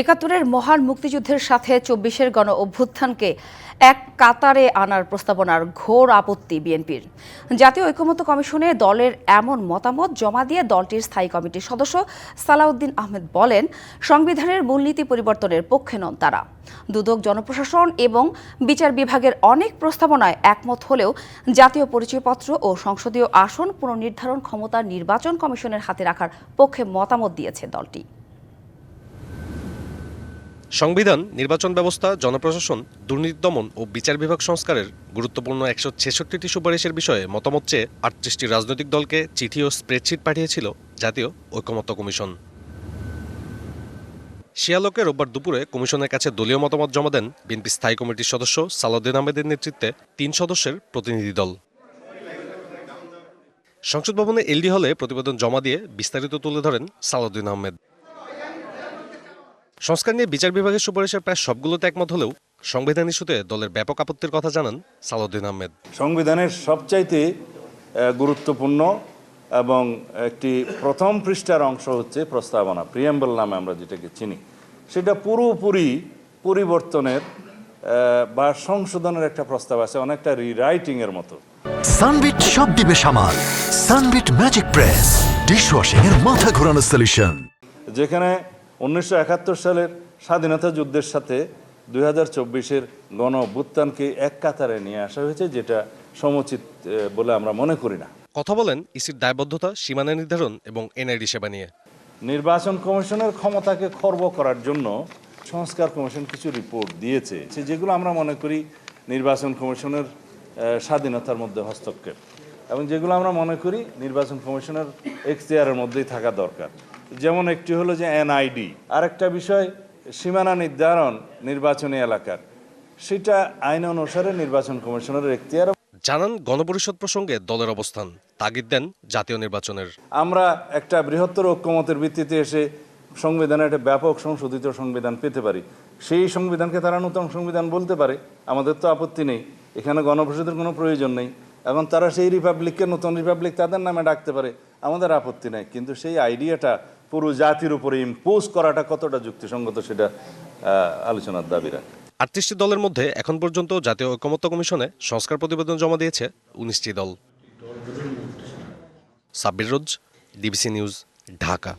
একাত্তরের মহান মুক্তিযুদ্ধের সাথে ২৪-এর গণ অভ্যুত্থানকে এক কাতারে আনার প্রস্তাবনার ঘোর আপত্তি বিএনপির। জাতীয় ঐকমত্য কমিশনে দলের এমন মতামত জমা দিয়ে দলটির স্থায়ী কমিটির সদস্য সালাউদ্দিন আহমেদ বলেন, সংবিধানের মূলনীতি পরিবর্তনের পক্ষে নন তারা। দুদক, জনপ্রশাসন এবং বিচার বিভাগের অনেক প্রস্তাবনায় একমত হলেও জাতীয় পরিচয়পত্র ও সংসদীয় আসন পুনর্নির্ধারণ ক্ষমতা নির্বাচন কমিশনের হাতে রাখার পক্ষে মতামত দিয়েছে দলটি। সংবিধান, নির্বাচন ব্যবস্থা, জনপ্রশাসন, দুর্নীতি দমন ও বিচার বিভাগ সংস্কারের গুরুত্বপূর্ণ ১৬৬টি সুপারিশের বিষয়ে মতামত চেয়ে ৩৮টি রাজনৈতিক দলকে চিঠি ও স্প্রেডশিট পাঠিয়েছিল জাতীয় ঐকমত্য কমিশন। সে আলোকে রোববার দুপুরে কমিশনের কাছে দলীয় মতামত জমা দেন বিএনপি স্থায়ী কমিটির সদস্য সালাউদ্দিন আহমেদের নেতৃত্বে ৩ সদস্যের প্রতিনিধি দল। সংসদ ভবনে এলডি হলে প্রতিবেদন জমা দিয়ে বিস্তারিত তুলে ধরেন সালাউদ্দিন আহমেদ। সংস্কার নিয়ে বিচার বিভাগের সুপারিশের প্রায় সবগুলোতে একমত হলেও সংবিধান ইস্যুতে দলের ব্যাপক আপত্তির কথা জানান সালাউদ্দিন আহমেদ। সংবিধানের সবচাইতে গুরুত্বপূর্ণ এবং একটি প্রথম পৃষ্ঠার অংশ হচ্ছে প্রস্তাবনা, প্রিয়াম্বল নামে আমরা যেটাকে চিনি, সেটা পুরোপুরি পরিবর্তনের বা সংশোধনের একটা প্রস্তাব আছে, অনেকটা রিরাইটিং এর মতো। সানবিট সব দিবে সামাল। সানবিট ম্যাজিক প্রেস ডিশওয়াশিং এর মাথা ঘোরানো সলিউশন। যেখানে ১৯৭১ সালের স্বাধীনতা যুদ্ধের সাথে ২০২৪-এর গণ অভ্যুত্থানকে এক কাতারে নিয়ে আসা হয়েছে, যেটা সমুচিত বলে আমরা মনে করি না। কথা বলেন ইসির দায়বদ্ধতা, সীমানা নির্ধারণ এবং এনআইডি সেবা নিয়ে। নির্বাচন কমিশনের ক্ষমতাকে খর্ব করার জন্য সংস্কার কমিশন কিছু রিপোর্ট দিয়েছে, যেগুলো আমরা মনে করি নির্বাচন কমিশনের স্বাধীনতার মধ্যে হস্তক্ষেপ, এবং যেগুলো আমরা মনে করি নির্বাচন কমিশনের এখতিয়ারের মধ্যেই থাকা দরকার। যেমন একটি হলো যে এনআইডি, আরেকটা বিষয় সীমানা নির্ধারণ নির্বাচনী এলাকার, সেটা আইন অনুসারে নির্বাচন কমিশনের এখতিয়ার। জানান গণপরিষদ প্রসঙ্গে দলের অবস্থান, তাগিদ দেন জাতীয় নির্বাচনের। আমরা একটা বৃহত্তর ঐক্যমতের ভিত্তিতে এসে সংবিধানে একটা ব্যাপক সংশোধিত সংবিধান পেতে পারি। সেই সংবিধানকে তারা নতুন সংবিধান বলতে পারে, আমাদের তো আপত্তি নেই, এখানে গণপরিষদের কোনো প্রয়োজন নেই। এখন তারা সেই রিপাবলিককে নতুন রিপাবলিক তাদের নামে ডাকতে পারে, আমাদের আপত্তি নেই। কিন্তু সেই আইডিয়াটা পুরো জাতির উপরে ইম্পোজ করাটা কতটা যুক্তিসঙ্গত, সেটা আলোচনার দাবি রাখে। ৩৮টি দলের মধ্যে এখন পর্যন্ত জাতীয় ঐকমত্য কমিশনে সংস্কার প্রতিবেদন জমা দিয়েছে ১৯টি দল। সাব্বির রোজ, ডিবিসি নিউজ, ঢাকা।